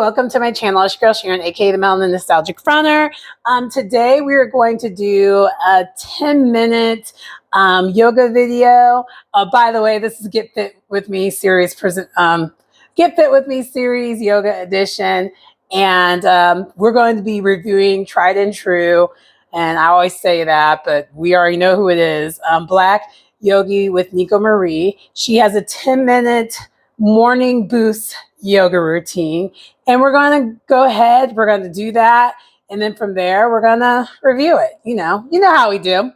welcome to my channel. It's your girl Sharon, aka the Melanin Nostalgic Fronter. Today we are going to do a 10-minute yoga video. By the way, this is Get Fit With Me series, Get Fit With Me series yoga edition, and we're going to be reviewing Tried and True. And I always say that, but we already know who it is. Black Yogi with Nico Marie. She has a 10-minute morning boost yoga routine, and we're going to go ahead, we're going to do that, and then from there we're going to review it. You know how we do.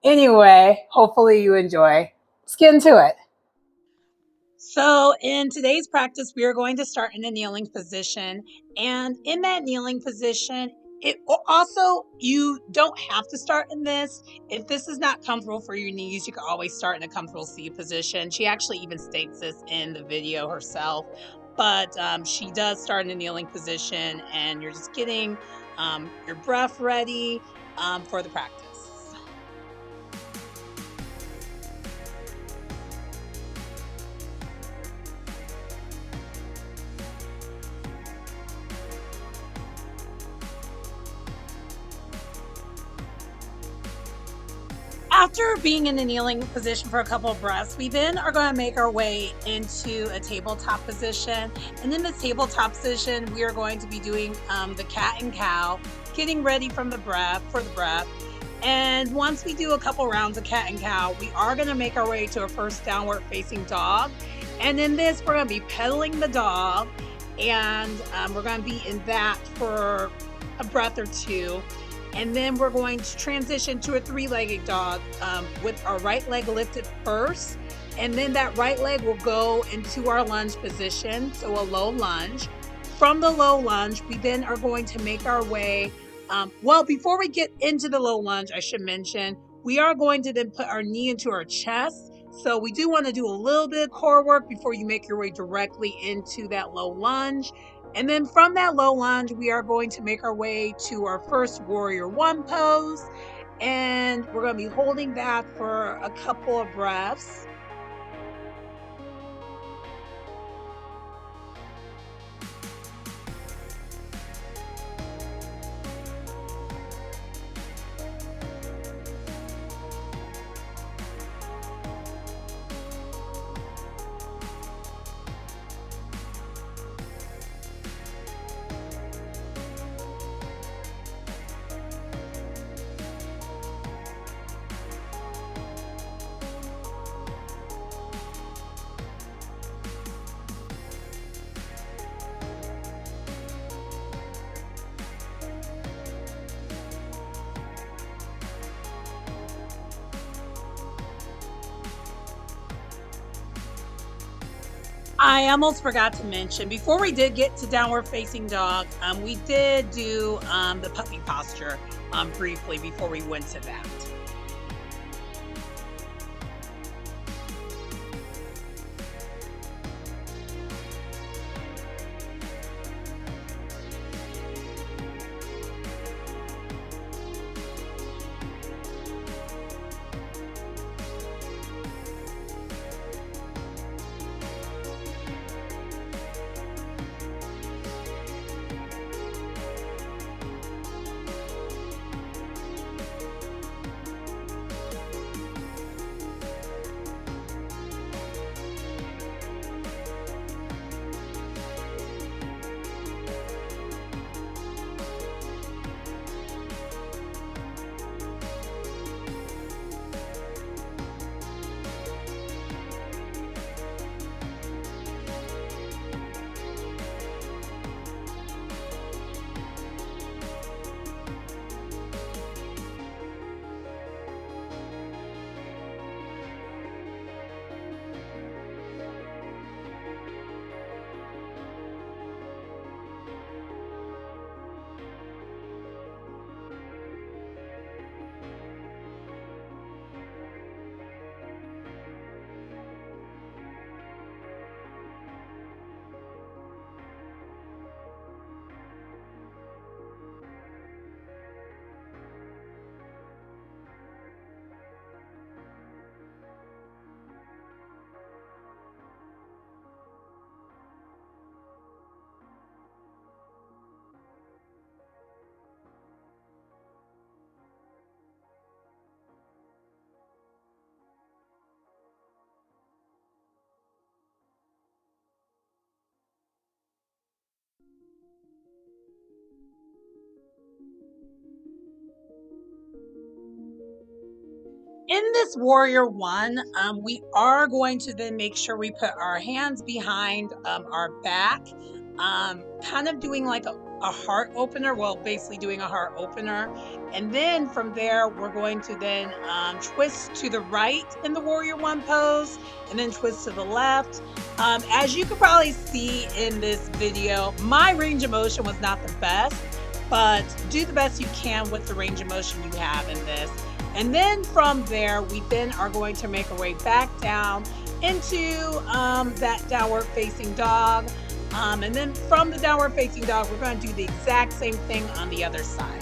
Anyway, hopefully you enjoy. Let's get into it. So in today's practice, we are going to start in a kneeling position, and in that kneeling position, you don't have to start in this. If this is not comfortable for your knees, you can always start in a comfortable seated position. She actually even states this in the video herself, but she does start in a kneeling position, and you're just getting your breath ready for the practice. After being in the kneeling position for a couple of breaths, we then are going to make our way into a tabletop position. And in the tabletop position, we are going to be doing the cat and cow, getting ready for the breath. And once we do a couple rounds of cat and cow, we are going to make our way to a first downward facing dog. And in this, we're going to be pedaling the dog, and we're going to be in that for a breath or two. And then we're going to transition to a three-legged dog with our right leg lifted first. And then that right leg will go into our lunge position, so a low lunge. From the low lunge, we then are going to make our way. Before we get into the low lunge, I should mention, we are going to then put our knee into our chest. So we do want to do a little bit of core work before you make your way directly into that low lunge. And then from that low lunge, we are going to make our way to our first warrior one pose. And we're going to be holding that for a couple of breaths. I almost forgot to mention, before we did get to downward facing dog, we did do the puppy posture briefly before we went to that. In this warrior one, we are going to then make sure we put our hands behind our back, kind of doing like a heart opener. Well, basically doing a heart opener. And then from there, we're going to then twist to the right in the warrior one pose and then twist to the left. As you can probably see in this video, my range of motion was not the best, but do the best you can with the range of motion you have in this. And then from there, we then are going to make our way back down into that downward facing dog. And then from the downward facing dog, we're going to do the exact same thing on the other side.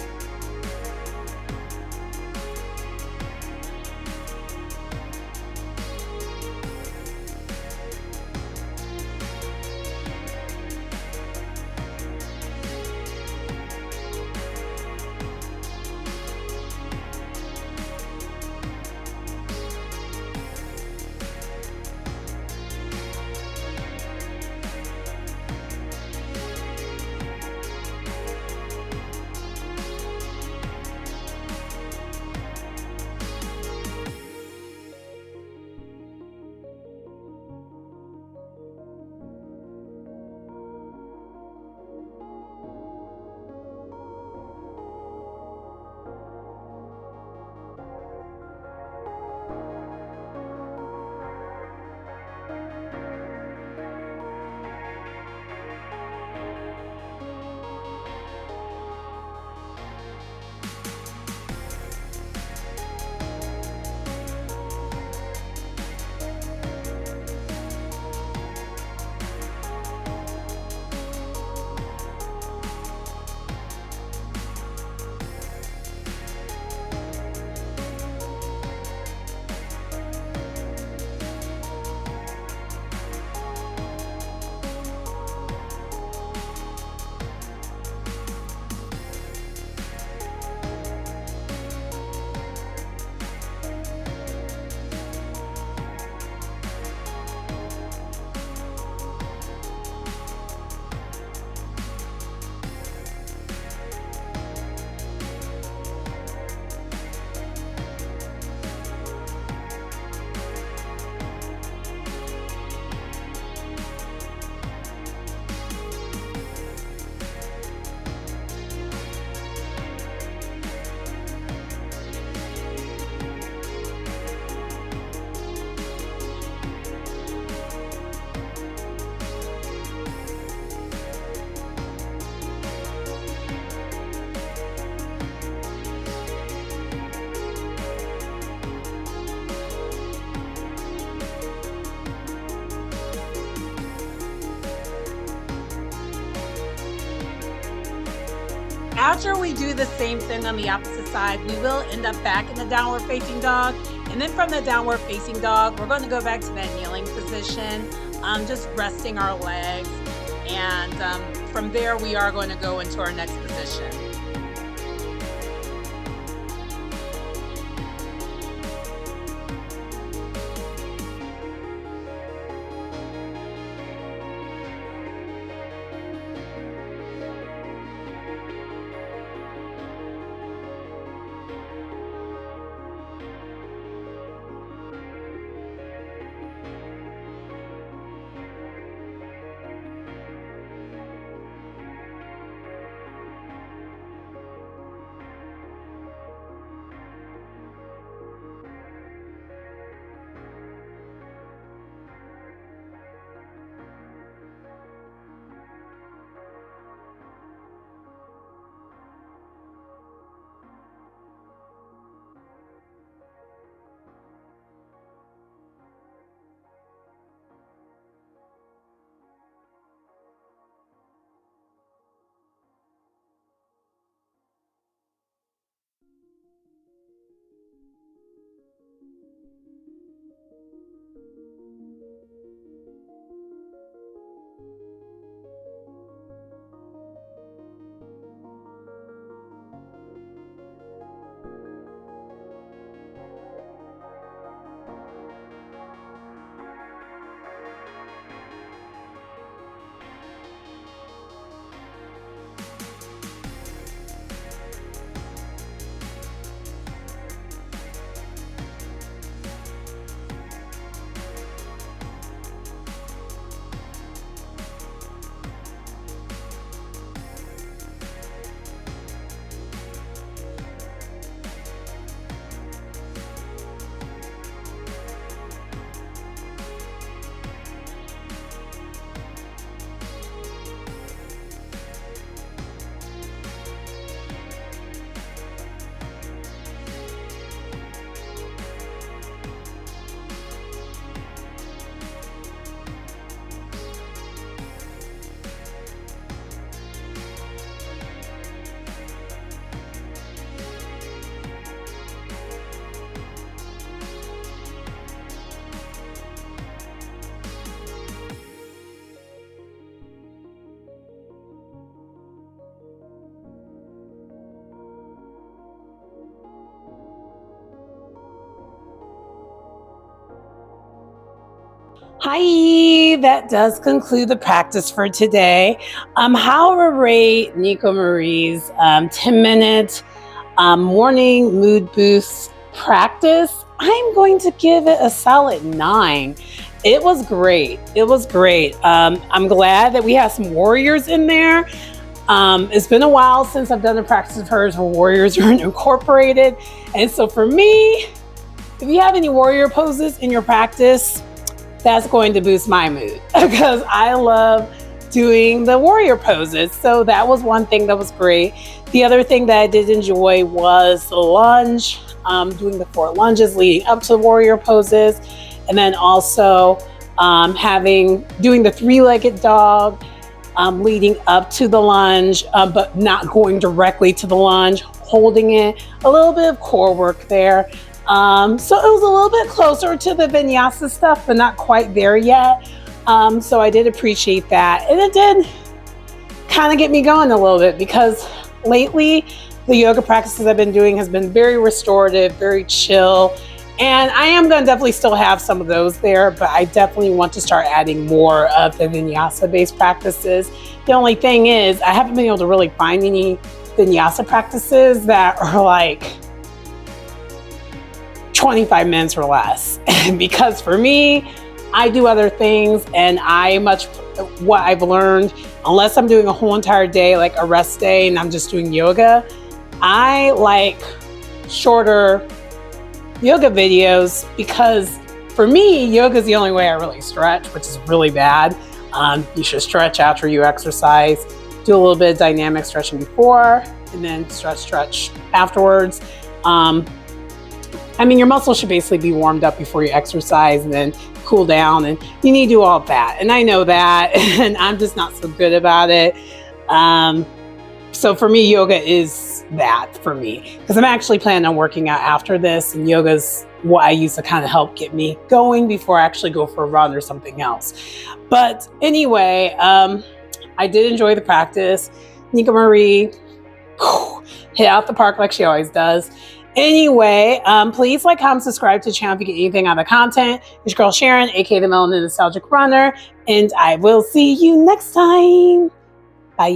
After we do the same thing on the opposite side, we will end up back in the downward facing dog. And then from the downward facing dog, we're going to go back to that kneeling position, just resting our legs. And from there, we are going to go into our next position. Hi, that does conclude the practice for today. How to rate Nico Marie's 10-minute morning mood boost practice? I'm going to give it a solid 9. It was great. It was great. I'm glad that we have some warriors in there. It's been a while since I've done a practice of hers where warriors are incorporated. And so for me, if you have any warrior poses in your practice, that's going to boost my mood because I love doing the warrior poses. So that was one thing that was great. The other thing that I did enjoy was the lunge, doing the 4 lunges leading up to the warrior poses, and then also doing the 3-legged dog leading up to the lunge, but not going directly to the lunge, holding it, a little bit of core work there. So it was a little bit closer to the vinyasa stuff, but not quite there yet. So I did appreciate that. And it did kind of get me going a little bit because lately the yoga practices I've been doing has been very restorative, very chill. And I am going to definitely still have some of those there, but I definitely want to start adding more of the vinyasa-based practices. The only thing is I haven't been able to really find any vinyasa practices that are like 25 minutes or less. Because for me, I do other things, and what I've learned, unless I'm doing a whole entire day, like a rest day, and I'm just doing yoga, I like shorter yoga videos because for me, yoga is the only way I really stretch, which is really bad. You should stretch after you exercise, do a little bit of dynamic stretching before, and then stretch afterwards. I mean, your muscles should basically be warmed up before you exercise and then cool down, and you need to do all of that. And I know that, and I'm just not so good about it. So for me, yoga is that for me, because I'm actually planning on working out after this, and yoga's what I use to kind of help get me going before I actually go for a run or something else. But anyway, I did enjoy the practice. Nico Marie hit out the park like she always does. Anyway, please like, comment, subscribe to the channel if you get anything out of the content. It's your girl Sharon, aka the Melanin Nostalgic Runner, and I will see you next time. Bye.